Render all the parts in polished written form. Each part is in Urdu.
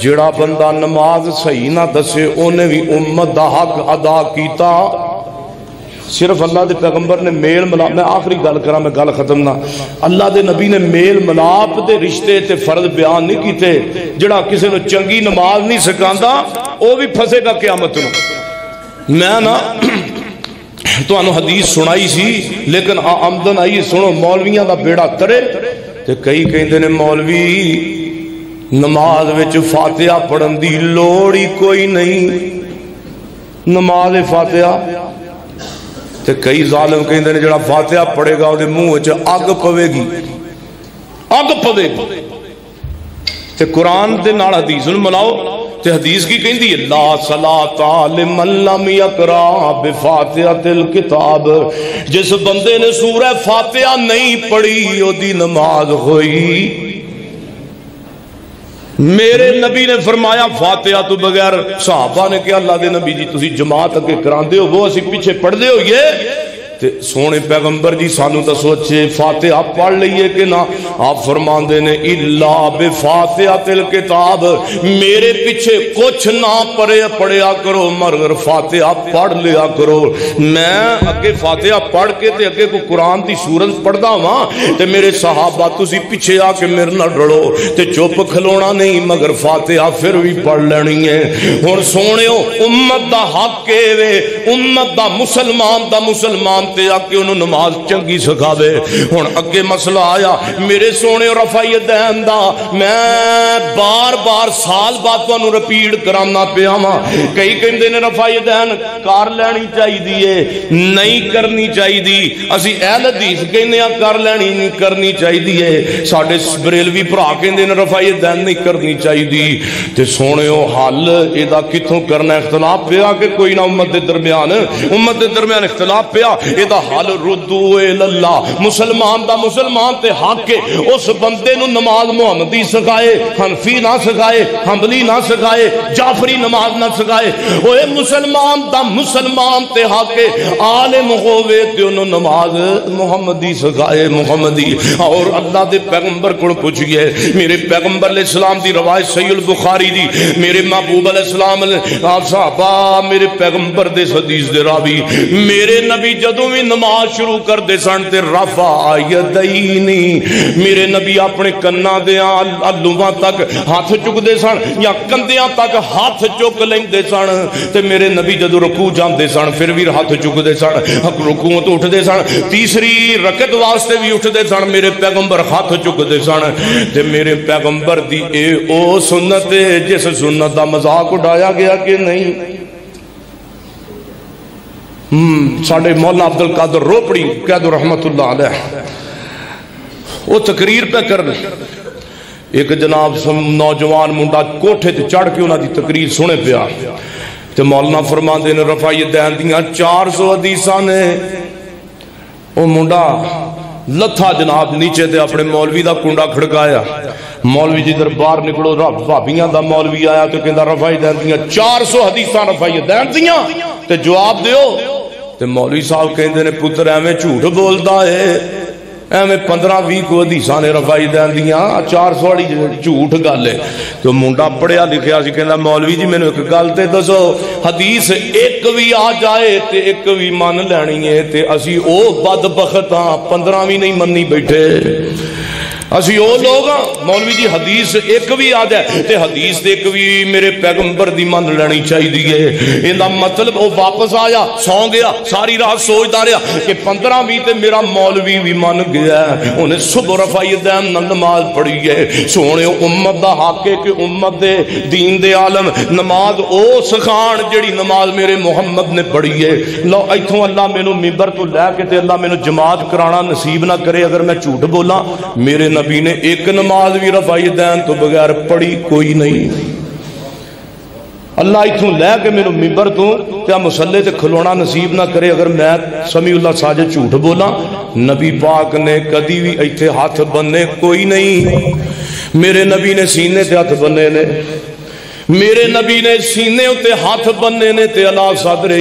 جڑا بندہ نماز صحیح نہ دسے انہیں بھی امت دا حق ادا کیتا۔ صرف اللہ دے پیغمبر نے میل ملاپ، میں آخری گل کراں، میں گل ختم نہ، اللہ دے نبی نے میل ملاپ دے رشتے تے فرض بیان نہیں کیتے۔ جڑا کسی نے چنگی نماز نہیں سکھاندا وہ بھی پھسے گا قیامت نو۔ میں نا تو انہوں حدیث سنائی سی لیکن آمدن آئی سنو، مولویاں دا بیڑا ترے تے کئی کہندے نے مولوی نماز وچ فاتحہ پڑھن دی لوڑی کوئی نہیں، نماز فاتحہ تے کئی ظالم کہندے نے جڑا فاتحہ پڑھے گا وہ منہ وچ اگ پوے گی، اگ پوے گی۔ تے قرآن دے نال حدیث نوں ملاؤ تے حدیث کی کہندی ہے لا صلاۃ لمن لم یقرأ بفاتحۃ الکتاب، جس بندے نے سورہ فاتحہ نہیں پڑھی او دی نماز ہوئی۔ میرے نبی نے فرمایا فاتحہ تو بغیر، صحابہ نے کہا اللہ دے نبی جی تسی جماعت اگے کراندے ہو، وہ اسی پیچھے پڑھ دے ہوئے تے سونے پیغمبر جی سانو دسو اچھے فاتحہ پڑھ لئیے کہ نہ؟ آپ فرماندے نے الا بفاتحۃ الکتاب، میرے پیچھے کچھ نہ پڑھیا کرو مگر فاتحہ پڑھ لیا کرو۔ میں اگے فاتحہ پڑھ کے تے اگے کو قرآن دی سورت پڑھدا ہاں تے میرے صحابہ تسی پیچھے آ کے میرے نہ ڈرو تے چپ کھلونا نہیں مگر فاتحہ پھر بھی پڑھ لینی ہے۔ ہن سونےو امت دا حق وے، امت دا مسلمان تے آکے انہوں نماز چنگی سکھاوے۔ ہن اگے مسئلہ آیا میرے سونے رفع یدین دا، میں بار بار سال بعد تو انہوں رپیڑ کرانا پیا ماں۔ کئی کہندے نے رفع یدین کار لینی چاہی دیئے، نہیں کرنی چاہی دی، اسی اہل حدیث کہندے ہیں کر لینی نہیں کرنی چاہی دیئے، ساڑھے بریلوی بھرا کہندے نے رفع یدین نہیں کرنی چاہی دی۔ تے سونے ہو حل ایدہ کتوں کرنا اختلاف پیا کہ کوئی نہ امت دے درمیان اختلاف پیا، ایدہ حل ردو اللہ، مسلمان دا مسلمان تے حق کے اس بندے نو نماز محمدی سکھائے، حنفی نہ سکھائے، حنبلی نہ سکھائے، جعفری نماز نہ سکھائے، اوے مسلمان دا مسلمان تے حق کے عالم ہوئے تے انہوں نماز محمدی سکھائے، محمدی۔ اور اللہ دے پیغمبر کو پوچھئے، میرے پیغمبر علیہ السلام دی روایت صحیح البخاری دی، میرے محبوب علیہ السلام صحابہ میرے پیغمبر دے حدیث دے راوی، میرے نبی جدوں بھی نماز شروع کر دے سن تے رفع یدینی، میرے نبی اپنے کناں دیاں الواں تک ہاتھ چک دے سن یا کندیاں تک ہاتھ چک لیندے سن تے میرے نبی جدوں رکوع جاندے سن پھر بھی ہاتھ چک دے سن، رکوع تو اٹھ دے سن، تیسری رکعت واسطے بھی اٹھ دے سن، میرے پیغمبر ہاتھ چک دے سن تے میرے پیغمبر دی اے او سنت ہے جس سنت دا مذاق اڑایا گیا کہ نہیں۔ ساڑھے مولانا عبدالقادر روپڑی قید رحمت اللہ علیہ وہ تقریر پہ کرنے، ایک جناب نوجوان منڈا کوٹھے تے چڑھ کے انہاں دی تقریر سنے پیا تے مولانا فرما دے نے رفع یدین دیاں 400 حدیثاں نے، وہ منڈا لتھا جناب نیچے تے اپنے مولوی دا کنڈا کھڑکایا، مولوی جی در باہر نکلو بھابیاں دا مولوی آیا تو کہندا رفع یدین دیاں 400 حدیثاں رفع یدین دیاں تے جواب دیو تے مولوی صاحب کہندے نے پتر ایویں جھوٹ بولدا ہے، ایویں 15-20 کو حدیثاں نے رفع یدین دیاں 400 والی جھوٹ گل ہے۔ تو منڈا پڑھیا لکھیا سی کہندا مولوی جی مینوں ایک گل تے دسو، حدیث ایک بھی آ جائے تے ایک بھی من لینی ہے تے اسی او بدبخت ہاں 15 بھی نہیں مننی بیٹھے، اسی او لوگ ہاں مولوی جی حدیث ایک بھی آ جائے تے حدیث ایک بھی میرے پیغمبر دی من لینی چاہی دیئے۔ اندہ مطلب وہ واپس آیا سو گیا، ساری رات سوچتا رہا کہ 15 بھی تے میرا مولوی بھی من گیا ہے، انہیں صبح رفع یدین نماز پڑھی ہے۔ سونے امت دا حق ہے کہ امت دے دین دے عالم نماز او سکھان جڑی نماز میرے محمد نے پڑھی ہے۔ لو ایتھوں اللہ میں نو ممبر تو لے کے تے اللہ میں نو جماعت کرانا نصیب نہ کرے اگر میں جھوٹ بولا، میرے نبی نے ایک نماز بھی رفع یدین تو بغیر پڑھی کوئی نہیں۔ اللہ ایتھوں لے کے میرے ممبر تو تے مسلے تے کھلونا نصیب نہ کرے اگر میں سمیع اللہ ساجد جھوٹ بولا، نبی پاک نے کدی بھی ایتھے ہاتھ بننے کوئی نہیں، میرے نبی نے سینے تے ہاتھ بننے نے، میرے نبی نے سینے تے ہاتھ بننے نے تے اللہ صدرے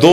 2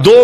2